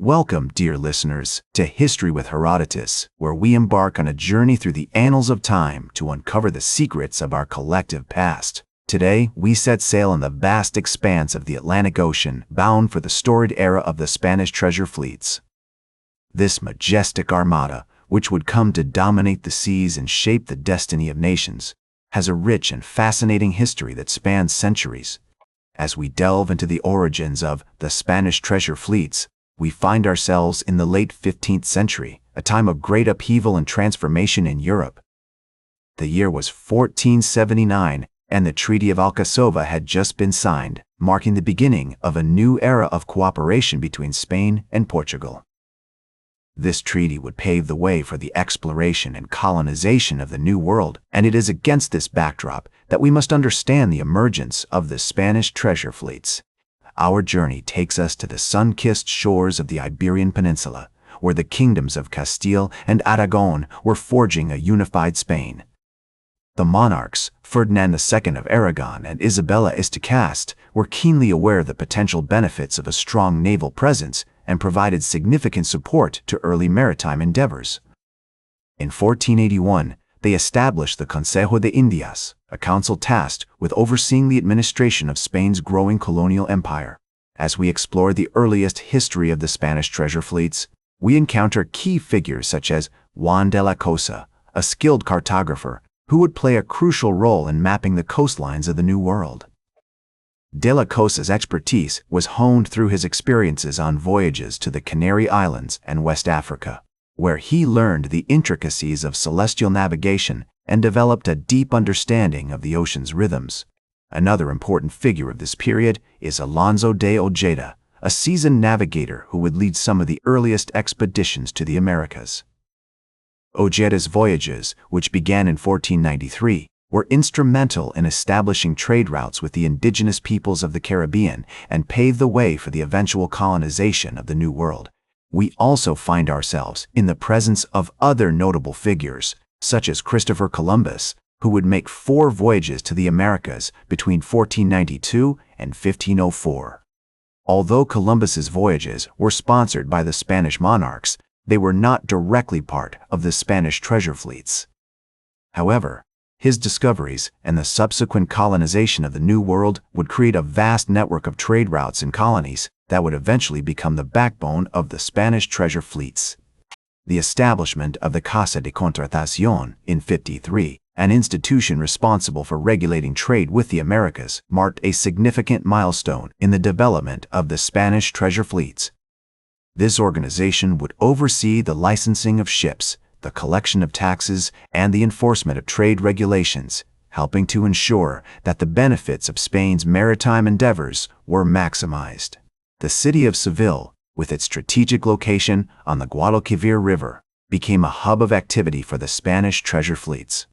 Welcome, dear listeners, to History with Herodotus, where we embark on a journey through the annals of time to uncover the secrets of our collective past. Today, we set sail on the vast expanse of the Atlantic Ocean, bound for the storied era of the Spanish treasure fleets. This majestic armada, which would come to dominate the seas and shape the destiny of nations, has a rich and fascinating history that spans centuries. As we delve into the origins of the Spanish treasure fleets, we find ourselves in the late 15th century, a time of great upheaval and transformation in Europe. The year was 1479, and the Treaty of Alcazaba had just been signed, marking the beginning of a new era of cooperation between Spain and Portugal. This treaty would pave the way for the exploration and colonization of the New World, and it is against this backdrop that we must understand the emergence of the Spanish treasure fleets. Our journey takes us to the sun-kissed shores of the Iberian Peninsula, where the kingdoms of Castile and Aragon were forging a unified Spain. The monarchs, Ferdinand II of Aragon and Isabella Estocast, were keenly aware of the potential benefits of a strong naval presence and provided significant support to early maritime endeavors. In 1481, they established the Consejo de Indias, a council tasked with overseeing the administration of Spain's growing colonial empire. As we explore the earliest history of the Spanish treasure fleets, we encounter key figures such as Juan de la Cosa, a skilled cartographer who would play a crucial role in mapping the coastlines of the New World. De la Cosa's expertise was honed through his experiences on voyages to the Canary Islands and West Africa, where he learned the intricacies of celestial navigation and developed a deep understanding of the ocean's rhythms. Another important figure of this period is Alonso de Ojeda, a seasoned navigator who would lead some of the earliest expeditions to the Americas. Ojeda's voyages, which began in 1493, were instrumental in establishing trade routes with the indigenous peoples of the Caribbean and paved the way for the eventual colonization of the New World. We also find ourselves in the presence of other notable figures, such as Christopher Columbus, who would make 4 voyages to the Americas between 1492 and 1504. Although Columbus's voyages were sponsored by the Spanish monarchs, they were not directly part of the Spanish treasure fleets. However, his discoveries and the subsequent colonization of the New World would create a vast network of trade routes and colonies that would eventually become the backbone of the Spanish treasure fleets. The establishment of the Casa de Contratación in 1553, an institution responsible for regulating trade with the Americas, marked a significant milestone in the development of the Spanish treasure fleets. This organization would oversee the licensing of ships, the collection of taxes, and the enforcement of trade regulations, helping to ensure that the benefits of Spain's maritime endeavors were maximized. The city of Seville, with its strategic location on the Guadalquivir River, became a hub of activity for the Spanish treasure fleets.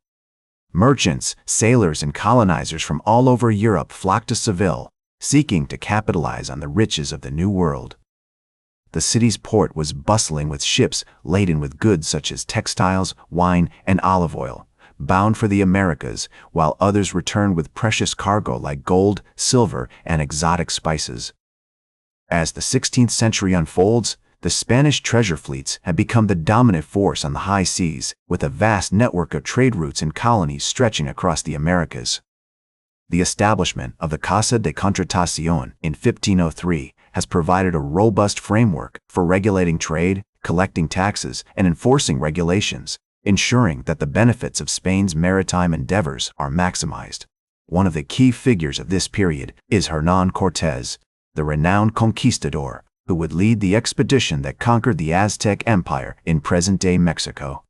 Merchants, sailors, and colonizers from all over Europe flocked to Seville, seeking to capitalize on the riches of the New World. The city's port was bustling with ships laden with goods such as textiles, wine, and olive oil, bound for the Americas, while others returned with precious cargo like gold, silver, and exotic spices. As the 16th century unfolds, the Spanish treasure fleets have become the dominant force on the high seas, with a vast network of trade routes and colonies stretching across the Americas. The establishment of the Casa de Contratación in 1503 has provided a robust framework for regulating trade, collecting taxes, and enforcing regulations, ensuring that the benefits of Spain's maritime endeavors are maximized. One of the key figures of this period is Hernán Cortés, the renowned conquistador, who would lead the expedition that conquered the Aztec Empire in present-day Mexico.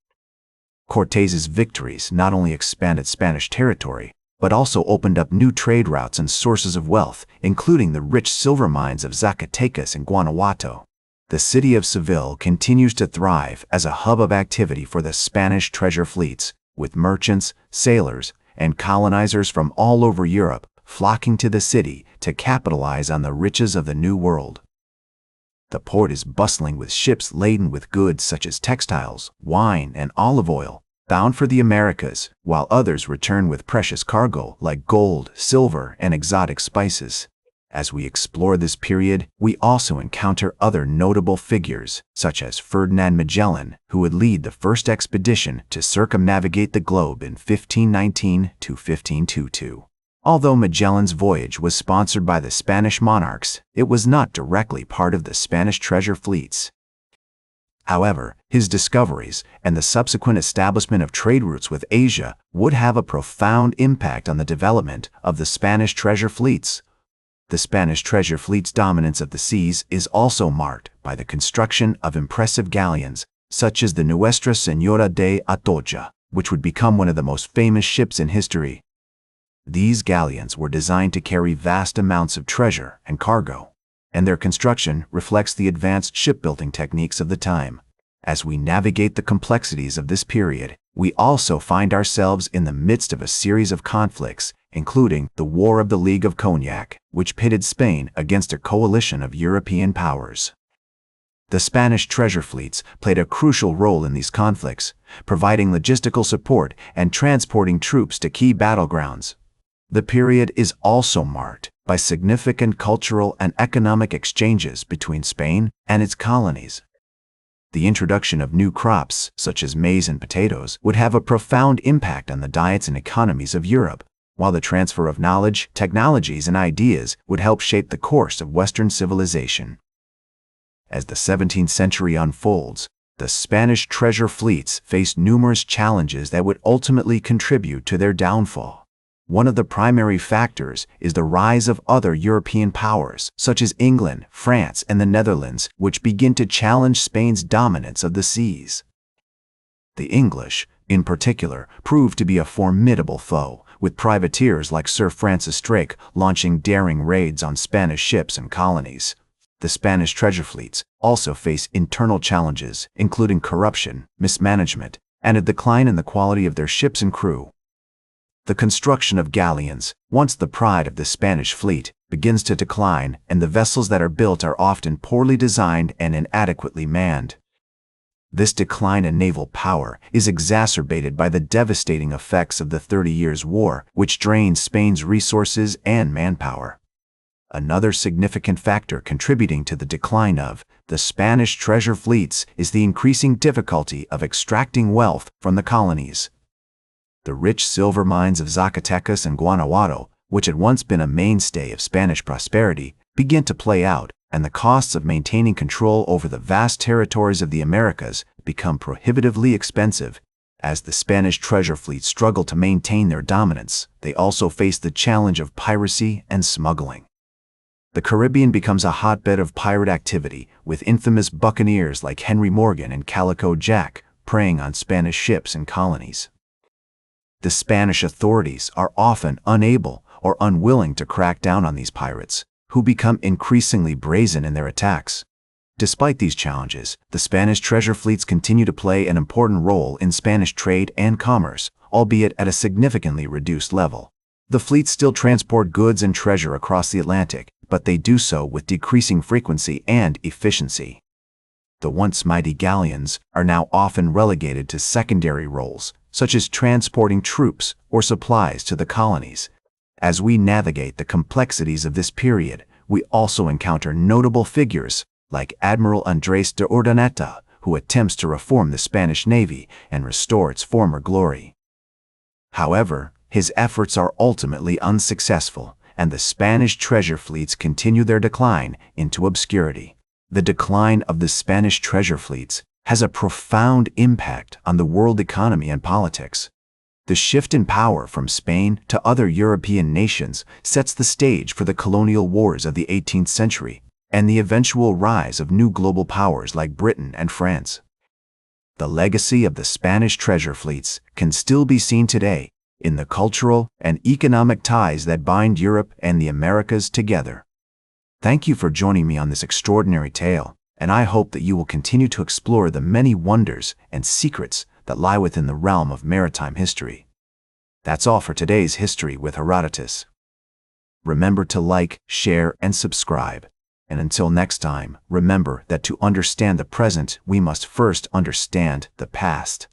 Cortés's victories not only expanded Spanish territory, but also opened up new trade routes and sources of wealth, including the rich silver mines of Zacatecas and Guanajuato. The city of Seville continues to thrive as a hub of activity for the Spanish treasure fleets, with merchants, sailors, and colonizers from all over Europe flocking to the city to capitalize on the riches of the New World. The port is bustling with ships laden with goods such as textiles, wine, and olive oil, bound for the Americas, while others return with precious cargo like gold, silver, and exotic spices. As we explore this period, we also encounter other notable figures, such as Ferdinand Magellan, who would lead the first expedition to circumnavigate the globe in 1519 to 1522. Although Magellan's voyage was sponsored by the Spanish monarchs, it was not directly part of the Spanish treasure fleets. However, his discoveries and the subsequent establishment of trade routes with Asia would have a profound impact on the development of the Spanish treasure fleets. The Spanish treasure fleet's dominance of the seas is also marked by the construction of impressive galleons, such as the Nuestra Señora de Atocha, which would become one of the most famous ships in history. These galleons were designed to carry vast amounts of treasure and cargo, and their construction reflects the advanced shipbuilding techniques of the time. As we navigate the complexities of this period, we also find ourselves in the midst of a series of conflicts, including the War of the League of Cognac, which pitted Spain against a coalition of European powers. The Spanish treasure fleets played a crucial role in these conflicts, providing logistical support and transporting troops to key battlegrounds. The period is also marked by significant cultural and economic exchanges between Spain and its colonies. The introduction of new crops, such as maize and potatoes, would have a profound impact on the diets and economies of Europe, while the transfer of knowledge, technologies, and ideas would help shape the course of Western civilization. As the 17th century unfolds, the Spanish treasure fleets faced numerous challenges that would ultimately contribute to their downfall. One of the primary factors is the rise of other European powers, such as England, France, and the Netherlands, which begin to challenge Spain's dominance of the seas. The English, in particular, proved to be a formidable foe, with privateers like Sir Francis Drake launching daring raids on Spanish ships and colonies. The Spanish treasure fleets also face internal challenges, including corruption, mismanagement, and a decline in the quality of their ships and crew. The construction of galleons, once the pride of the Spanish fleet, begins to decline, and the vessels that are built are often poorly designed and inadequately manned. This decline in naval power is exacerbated by the devastating effects of the 30 Years' War, which drained Spain's resources and manpower. Another significant factor contributing to the decline of the Spanish treasure fleets is the increasing difficulty of extracting wealth from the colonies. The rich silver mines of Zacatecas and Guanajuato, which had once been a mainstay of Spanish prosperity, begin to play out, and the costs of maintaining control over the vast territories of the Americas become prohibitively expensive. As the Spanish treasure fleet struggle to maintain their dominance, they also face the challenge of piracy and smuggling. The Caribbean becomes a hotbed of pirate activity, with infamous buccaneers like Henry Morgan and Calico Jack preying on Spanish ships and colonies. The Spanish authorities are often unable or unwilling to crack down on these pirates, who become increasingly brazen in their attacks. Despite these challenges, the Spanish treasure fleets continue to play an important role in Spanish trade and commerce, albeit at a significantly reduced level. The fleets still transport goods and treasure across the Atlantic, but they do so with decreasing frequency and efficiency. The once mighty galleons are now often relegated to secondary roles, such as transporting troops or supplies to the colonies. As we navigate the complexities of this period, we also encounter notable figures like Admiral Andrés de Urdaneta, who attempts to reform the Spanish Navy and restore its former glory. However, his efforts are ultimately unsuccessful, and the Spanish treasure fleets continue their decline into obscurity. The decline of the Spanish treasure fleets has a profound impact on the world economy and politics. The shift in power from Spain to other European nations sets the stage for the colonial wars of the 18th century and the eventual rise of new global powers like Britain and France. The legacy of the Spanish treasure fleets can still be seen today in the cultural and economic ties that bind Europe and the Americas together. Thank you for joining me on this extraordinary tale, and I hope that you will continue to explore the many wonders and secrets that lie within the realm of maritime history. That's all for today's History with Herodotus. Remember to like, share, and subscribe. And until next time, remember that to understand the present, we must first understand the past.